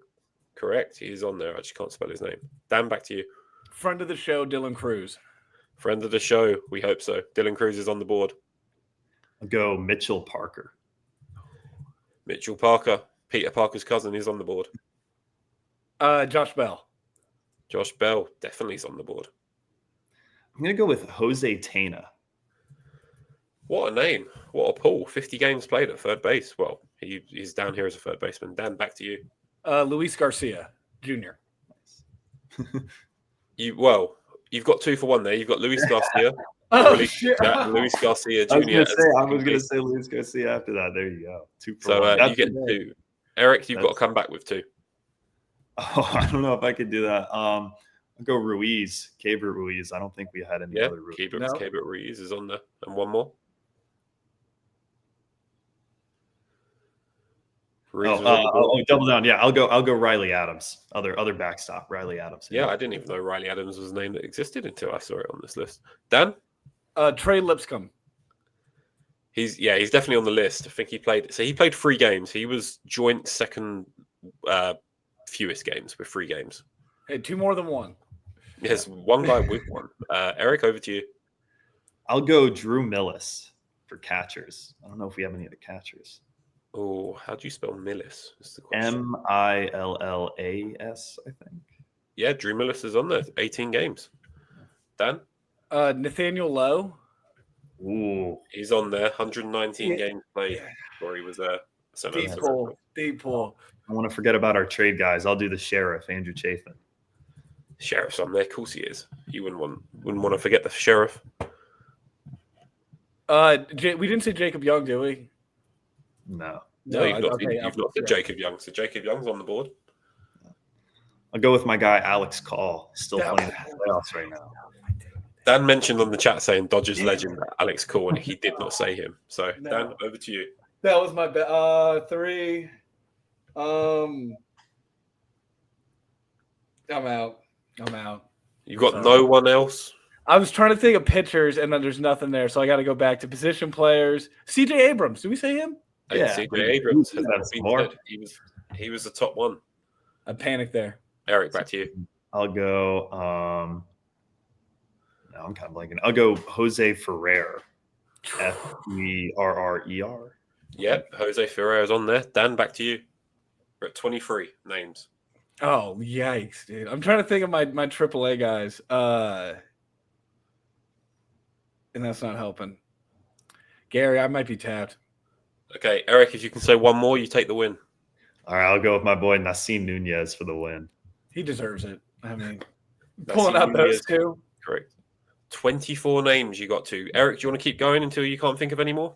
correct. He's on there. I just can't spell his name. Dan, back to you. Friend of the show, Dylan Cruz. Friend of the show. We hope so. Dylan Cruz is on the board. I'll go Mitchell Parker. Mitchell Parker. Peter Parker's cousin is on the board. Josh Bell. Josh Bell definitely is on the board. I'm going to go with Jose Tena. What a name. What a pull. 50 games played at third base. Well, he's down here as a third baseman. Dan, back to you. Luis Garcia Jr. You've got 2 for 1 there. You've got Luis Garcia. Shit. Luis Garcia Jr. I was going to say Luis Garcia after that. There you go. 2 for 1. You get 2. Eric, you've got to come back with 2. Oh, I don't know if I could do that. I'll go Ruiz, Keibert Ruiz. I don't think we had any other Ruiz. Keibert Ruiz is on there. And one more. Double down. Yeah, I'll go Riley Adams. Other backstop, Riley Adams. Yeah, I didn't even know Riley Adams was a name that existed until I saw it on this list. Dan? Trey Lipscomb. He's definitely on the list. I think he played 3 games. He was joint second fewest games with 3 games. Hey, 2 more than 1. Yes, one guy with 1. Eric, over to you. I'll go Drew Millis for catchers. I don't know if we have any of the catchers. Oh, how do you spell Millis? Is the question. Millas, I think. Yeah, Drew Millis is on there. 18 games. Dan? Nathaniel Lowe. Ooh. He's on there. 119 games played where he was there. Deep pull. I want to forget about our trade guys. I'll do the sheriff, Andrew Chafin. Sheriff's on there. Of course he is. You wouldn't want to forget the sheriff. We didn't say Jacob Young, did we? No, you've not said Jacob Young. So Jacob Young's on the board. I'll go with my guy Alex Call, still playing in the playoffs right now. Dan mentioned on the chat saying Dodgers legend Alex Call, and he did not say him. So Dan, over to you. That was my 3. I'm out. You've got no one else. I was trying to think of pitchers, and then there's nothing there, so I got to go back to position players. C.J. Abrams. Did we say him? Yeah, C.J. Abrams has been said. He was the top one. I panicked there. Eric, back to you. I'll go. No, I'm kind of blanking. I'll go Jose Ferrer. Ferrer. Yep, Jose Ferrer is on there. Dan, back to you. We're at 23 names. Oh, yikes, dude. I'm trying to think of my AAA guys. And that's not helping. Gary, I might be tapped. Okay, Eric, if you can say one more, you take the win. All right, I'll go with my boy Nasim Nunez for the win. He deserves it. I mean, pulling out those 2. Correct. 24 names you got to. Eric, do you want to keep going until you can't think of any more?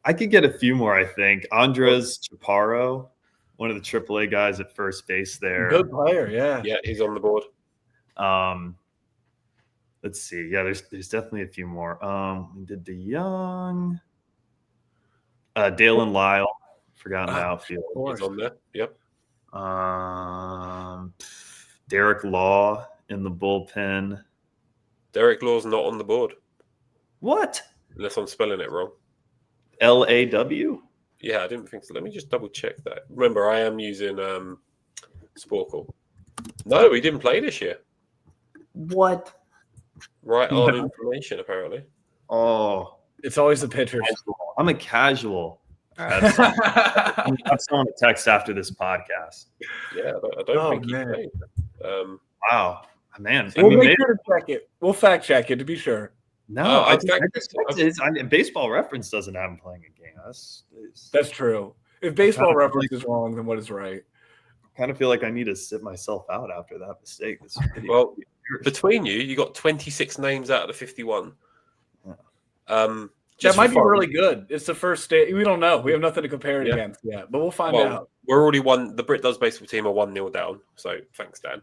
I could get a few more, I think. Andres Chaparro, one of the AAA guys at first base there. Good player, yeah. Yeah, he's on the board. Let's see. Yeah, there's definitely a few more. We did the Young. Dalen Lyle, forgotten the outfield. He's on there. Yep. Derek Law in the bullpen. Derek Law's not on the board. What? Unless I'm spelling it wrong. L-A-W? Yeah, I didn't think so. Let me just double check that. Remember, I am using Sporkle. No, he didn't play this year. What? Right arm information, apparently. Oh. It's always the pitchers. I'm a casual. I'm someone to text after this podcast. Yeah, I don't think he played. Wow. Man. We'll make sure to check it. We'll fact check it to be sure. No, Baseball Reference doesn't have him playing a game. That's true. If Baseball Reference is wrong, then what is right? I kind of feel like I need to sit myself out after that mistake. Well, between you got 26 names out of the 51. That might be really good. It's the first stage. We don't know. We have nothing to compare it against yet, but we'll find out. We're already one. The Brit Does Baseball team are 1-0 down. So thanks, Dan.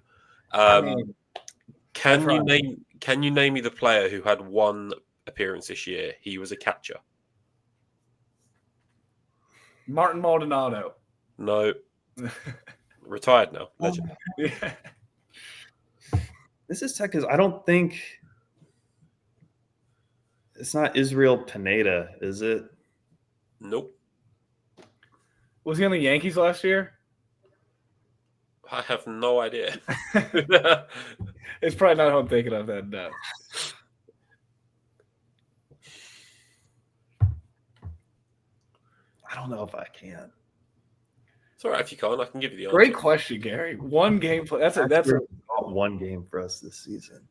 Can you name me the player who had 1 appearance this year? He was a catcher. Martin Maldonado. No. Retired now. Legend. Yeah. This is tough because I don't think it's not Israel Pineda, is it? Nope. Was he on the Yankees last year? I have no idea. It's probably not who I'm thinking of then, no. I don't know if I can. It's all right if you can't. I can give you the answer. Great question, Gary. One game play. That's one game for us this season.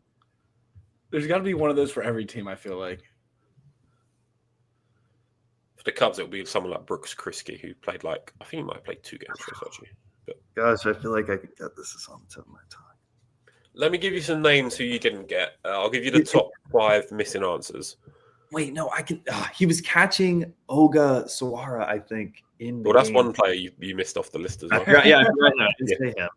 There's got to be one of those for every team, I feel like. For the Cubs, it would be someone like Brooks Kriske, who played I think he might have played 2 games for us, actually. But gosh, I feel like I could get this. Is on the tip of my tongue. Let me give you some names who you didn't get. I'll give you the top 5 missing answers. Wait, no, I can. He was catching Oga Sawara, I think. Well, that's one player you missed off the list as well. Yeah, right now. Say him.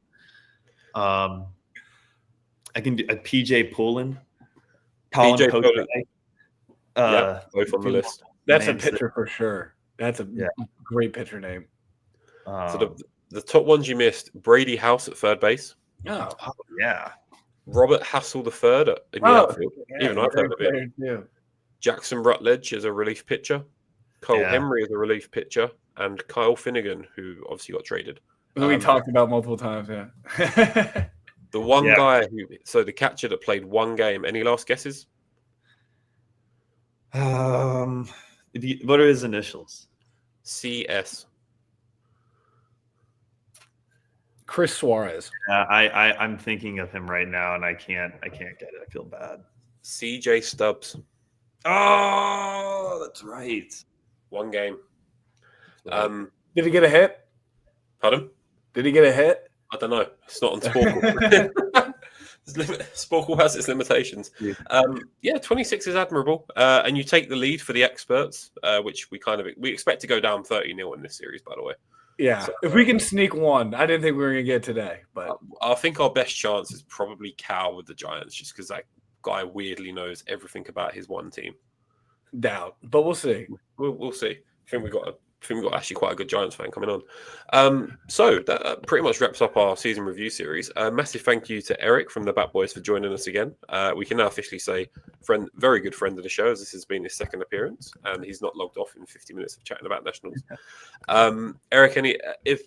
I can do a PJ Poulin. PJ Poulin. Yeah, both on the list. That's a pitcher for sure. That's a great pitcher name. So the top ones you missed: Brady House at third base. Oh yeah. Robert Hassel III in the outfield. Even I've heard of it. Yeah. Jackson Rutledge as a relief pitcher. Cole Henry as a relief pitcher. And Kyle Finnegan, who obviously got traded. Who we talked about multiple times, yeah. The one guy the catcher that played 1 game. Any last guesses? What are his initials? CS. Chris Suarez. I'm thinking of him right now, and I can't get it. I feel bad. CJ Stubbs. Oh, that's right. 1 game. Did he get a hit? Pardon? Did he get a hit? I don't know. It's not on Sporkle. Sporkle has its limitations. 26 is admirable. And you take the lead for the experts, which we expect to go down 30-0 in this series, by the way. Yeah. So, if we can sneak one, I didn't think we were going to get today. But I think our best chance is probably Cal with the Giants, just because that guy weirdly knows everything about his one team. Doubt. But we'll see. We'll see. I think we got actually quite a good Giants fan coming on. So that pretty much wraps up our season review series. Massive thank you to Eric from the Bat Boys for joining us again. We can now officially say very good friend of the show, as this has been his 2nd appearance, and he's not logged off in 50 minutes of chatting about Nationals. Eric,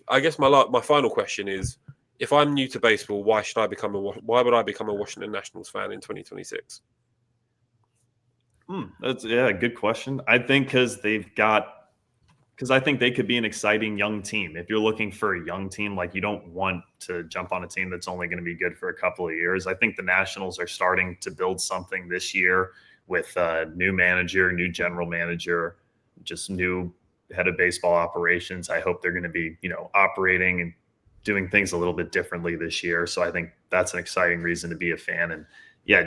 I guess my final question is, if I'm new to baseball, why would I become a Washington Nationals fan in 2026? That's a good question. I think because I think they could be an exciting young team. If you're looking for a young team, you don't want to jump on a team that's only going to be good for a couple of years. I think the Nationals are starting to build something this year with a new manager, new general manager, just new head of baseball operations. I hope they're going to be, operating and doing things a little bit differently this year. So I think that's an exciting reason to be a fan. And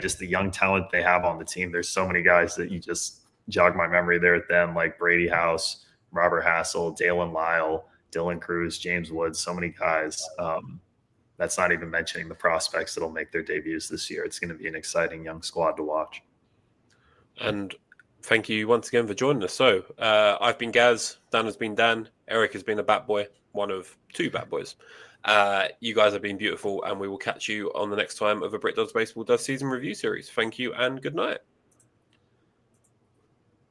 just the young talent they have on the team. There's so many guys that you just jog my memory there at them, like Brady House, Robert Hassel, Dalen Lyle, Dylan Cruz, James Woods, so many guys. That's not even mentioning the prospects that'll make their debuts this year. It's going to be an exciting young squad to watch. And thank you once again for joining us. So I've been Gaz, Dan has been Dan, Eric has been a Bat Boy, one of 2 Bat Boys. You guys have been beautiful, and we will catch you on the next time of a Brit Does Baseball Does season review series. Thank you and good night.